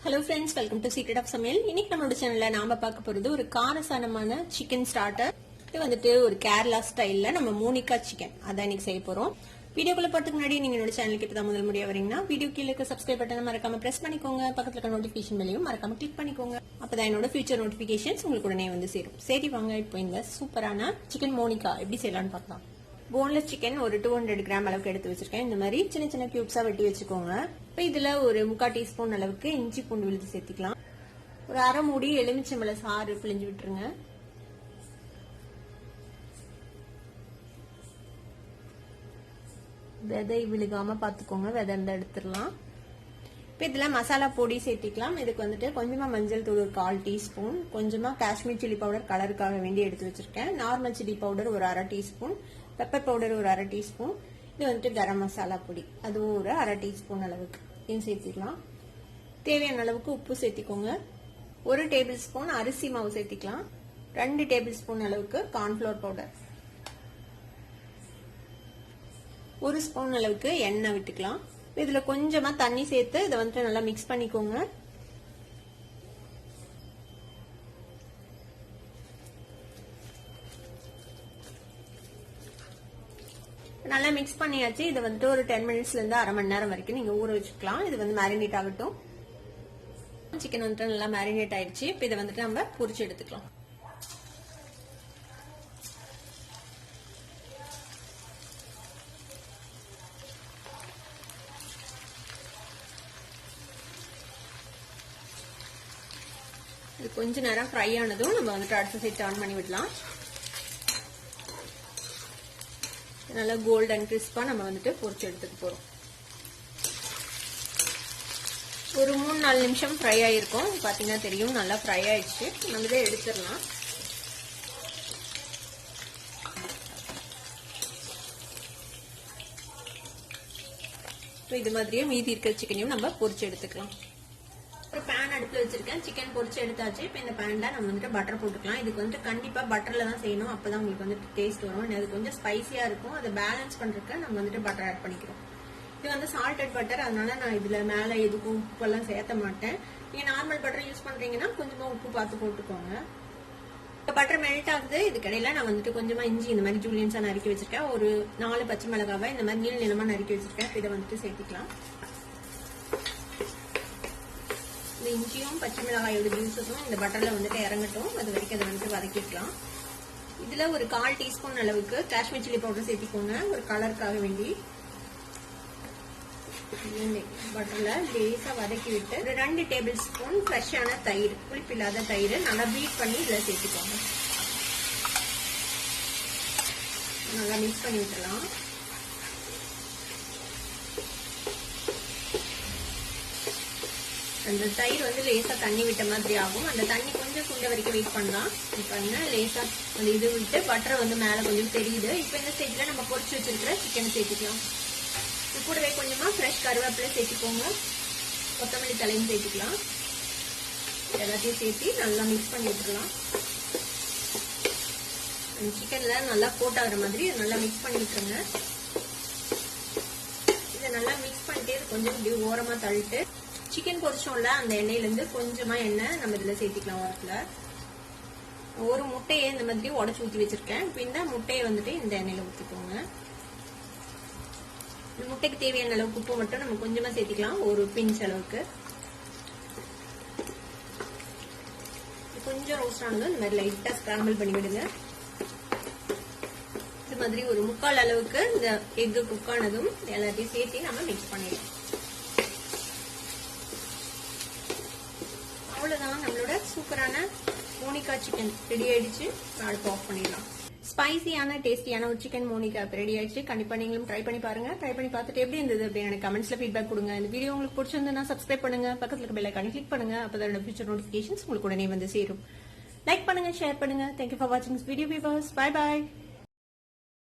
Hello friends, welcome to secret of சமையல். இன்னைக்கு நம்மளோட சேனல்ல நாம பார்க்க போறது ஒரு காரசாரமான சிக்கன் ஸ்டார்டர். இது வந்துட்டு ஒரு கேரளா ஸ்டைல்ல நம்ம மோனிகா சிக்கன் அதான் இன்னைக்கு செய்ய போறோம். வீடியோக்குள்ள போறதுக்கு முன்னாடி நீங்க என்னோட சேனலுக்கு இப்பதான் முதல் முறையா வரீங்கன்னா வீடியோ கீழே இருக்க சப்ஸ்கிரைப் பட்டனை மறக்காம பிரஸ் பண்ணிக்கோங்க. பக்கத்துல இருக்க நோட்டிபிகேஷன் பெல்லையும் மறக்காம கிளிக் பண்ணிக்கோங்க. அப்பதான் என்னோட ஃபியூச்சர் நோட்டிபிகேஷன்ஸ் உங்களுக்கு உடனே வந்து சேரும். சரி வாங்க, இப்போ இந்த சூப்பரான சிக்கன் மோனிகா எப்படி செய்யலாம்னு பார்க்கலாம். போன்லெஸ் சிக்கன் ஒரு 200 கிராம் அளவுக்கு எடுத்து வச்சிருக்கேன். இந்த மாதிரி சின்ன சின்ன கியூப்ஸா வெட்டி வச்சுக்கோங்க. இப்போ இதுல ஒரு 3/4 டீஸ்பூன் அளவுக்கு இஞ்சி பூண்டு விழுது சேர்த்துக்கலாம். ஒரு அரை மூடி எலுமிச்சம்பழ சாறு பிழிஞ்சு விட்டுருங்க. விதை விழுகாம பாத்துக்கோங்க, விதை இருந்தா எடுத்துடலாம். இப்போ இதுல மசாலா பொடி சேர்த்திக்கலாம். இதுக்கு வந்துட்டு கொஞ்சமா மஞ்சள் தூள் ஒரு 1/4 டீஸ்பூன், கொஞ்சமா காஷ்மீர் சில்லி பவுடர் கலருக்காக வேண்டி எடுத்து வச்சிருக்கேன். நார்மல் சில்லி பவுடர் ஒரு அரை டீஸ்பூன், பெப்பர் பவுடர் ஒரு அரை டீஸ்பூன், இது வந்துட்டு கரம் மசாலா பொடி அதுவும் ஒரு அரை டீஸ்பூன் அளவுக்கு இதையும் சேர்த்திக்கலாம். தேவையான அளவுக்கு உப்பு சேர்த்திக்கோங்க. 1 டேபிள் ஸ்பூன் அரிசி மாவு சேர்த்திக்கலாம். 2 டேபிள் ஸ்பூன் அளவுக்கு கார்ன்ஃபிளவர் பவுடர், 1 ஸ்பூன் அளவுக்கு எண்ணெய் விட்டுக்கலாம். இதுல கொஞ்சமா தண்ணி சேர்த்து இதை வந்துட்டு நல்லா மிக்ஸ் பண்ணிக்கோங்க. நல்லா மிக்ஸ் பண்ணியாச்சு. இது வந்துட்டு ஒரு 10 மினிட்ஸ்ல இருந்து அரை மணி நேரம் வரைக்கும் நீங்க ஊற வச்சுக்கலாம். இது வந்து மேரினேட் ஆகட்டும். சிக்கன் வந்துட்டு நல்லா மேரினேட் ஆயிடுச்சு. இப்ப இதை வந்துட்டு நம்ம பொரிச்சு எடுத்துக்கலாம். இது கொஞ்ச நேரம் ஃப்ரை ஆனதும் நம்ம வந்துட்டு அடுத்த சைட் டர்ன் பண்ணி விடலாம். நல்லா கோல்டன் கிறிஸ்பா நம்ம வந்துட்டு பொரிச்சு எடுத்துக்க போறோம். ஒரு 3-4 நிமிஷம் ஃப்ரை ஆயிருக்கும். பாத்தீங்கன்னா தெரியும் நல்லா ஃப்ரை ஆயிடுச்சு. நம்ம இதை எடுத்துடலாம். இது மாதிரியே மீதி இருக்கிற சிக்கனையும் நம்ம பொரிச்சு எடுத்துக்கலாம். ஒரு பேன் அடுப்புல வச்சிருக்கேன். சிக்கன் பொரிச்சு எடுத்தாச்சு. இப்ப இந்த பேன்ல நம்ம வந்துட்டு பட்டர் போட்டுக்கலாம். இதுக்கு வந்துட்டு கண்டிப்பா பட்டர்ல தான் செய்யணும். அப்பதான் உங்களுக்கு வந்துட்டு டேஸ்ட் வரும். அது கொஞ்சம் ஸ்பைசியா இருக்கும். அதை பேலன்ஸ் பண்றதுக்கு நம்ம வந்துட்டு பட்டர் ஆட் பண்ணிக்கிறோம். இது வந்து சால்டட் பட்டர், அதனால நான் இதுல மேல எதுக்கும் உப்பெல்லாம் சேர்த்த மாட்டேன். நீங்க நார்மல் பட்டர் யூஸ் பண்றீங்கன்னா கொஞ்சமா உப்பு பார்த்து போட்டுக்கோங்க. பட்டர் மெல்ட் ஆகுது. இதுக்கடையில நான் வந்துட்டு கொஞ்சமா இஞ்சி இந்த மாதிரி ஜூலியன்ஸா நறுக்கி வச்சிருக்கேன். ஒரு 4 பச்சை மிளகாவை இந்த மாதிரி நீள நீளமா நறுக்கி வச்சிருக்கேன். இதை வந்துட்டு சேர்த்துக்கலாம். இந்த இஞ்சியும் பச்சை மிளகாயோட ஜூஸஸும் இந்த பட்டர்ல வந்துட்டு இறங்கட்டும். அது வரைக்கும் அதை வந்துட்டு வதக்கிக்கலாம். இதுல ஒரு 1/4 டீஸ்பூன் அளவுக்கு காஷ்மீர் சில்லி பவுடர் சேர்த்திக்கோங்க, ஒரு கலருக்காக வேண்டி. பட்டர்ல லேசா வதக்கி விட்டு ஒரு 2 டேபிள் ஸ்பூன் ஃப்ரெஷ்ஷான தயிர், புளிப்பில்லாத தயிர் நல்லா பீட் பண்ணி இதுல சேர்த்துக்கோங்க. நல்லா மிக்ஸ் பண்ணி விட்டுலாம். அந்த தயிர் வந்து லேசா தண்ணி விட்ட மாதிரி ஆகும். அந்த தண்ணி கொஞ்சம் சுண்ட வரைக்கும் வெயிட் பண்ணலாம். இப்ப லேசா அந்த இது விட்டு பட்டர் வந்து மேல கொஞ்சம் தெரியுது. இப்ப இந்த ஸ்டேஜ்ல நம்ம பொரிச்சு வச்சிருக்கிற சிக்கன் சேர்த்துக்கலாம். இது கூடவே கொஞ்சமா ஃப்ரெஷ் கருவேப்பிலை சேர்த்துக்கோங்க, கொத்தமல்லி தலையும் சேர்த்துக்கலாம். எல்லாத்தையும் சேர்த்து நல்லா மிக்ஸ் பண்ணி விட்டுக்கலாம். சிக்கன்ல நல்லா கோட் ஆகுற மாதிரி நல்லா மிக்ஸ் பண்ணி விட்டுருங்க. இதை நல்லா மிக்ஸ் பண்ணிட்டு கொஞ்சம் இப்படி ஓரமா தள்ளிட்டு சிக்கன் பொரிச்சோம்ல அந்த எண்ணெயில இருந்து கொஞ்சமா எண்ணெய் நம்ம இதுல சேர்த்திக்கலாம். வாரத்துல ஒரு முட்டையை இந்த மாதிரி உடச்சு ஊத்தி வச்சிருக்கேன். இப்ப இந்த முட்டையை வந்துட்டு இந்த எண்ணெயில ஊத்திக்கோங்க. இந்த முட்டைக்கு தேவையான அளவுக்கு உப்பு மட்டும் நம்ம கொஞ்சமா சேர்த்திக்கலாம், ஒரு பிஞ்ச் அளவுக்கு. கொஞ்சம் ரோஸ்ட் ஆனதும் இந்த மாதிரி லைட்டா ஸ்கிராம்பிள் பண்ணி விடுங்க. இது மாதிரி ஒரு 3/4 அளவுக்கு இந்த எக் குக் ஆனதும் எல்லாத்தையும் சேர்த்து நம்ம மிக்ஸ் பண்ணிடலாம். அவ்வளவுதான், நம்மளோட சூப்பரான மோனிகா சிக்கன் ரெடி ஆயிடுச்சு. அடுப்பு ஆஃப் பண்ணிடலாம். ஸ்பைசியான டேஸ்டியான ஒரு சிக்கன் மோனிகா ரெடி ஆயிடுச்சு. கண்டிப்பா நீங்களும் ட்ரை பண்ணி பாருங்க. ட்ரை பண்ணி பார்த்துட்டு எப்படி இருந்தது அப்படின்னு எனக்கு கமெண்ட்ஸ்ல ஃபீட்பேக் கொடுங்க. இந்த வீடியோ உங்களுக்கு பிடிச்சிருந்தா சப்ஸ்கிரைப் பண்ணுங்க, பக்கத்துல இருக்க பெல் ஐகானை கிளிக் பண்ணுங்க. அப்பதான் ஃபியூச்சர் நோட்டிபிகேஷன்ஸ் உங்களுக்கு உடனே வந்து சேரும். லைக் பண்ணுங்க, ஷேர் பண்ணுங்க. தேங்க்யூ ஃபார் வாட்சிங் திஸ் வீடியோ. Bye by.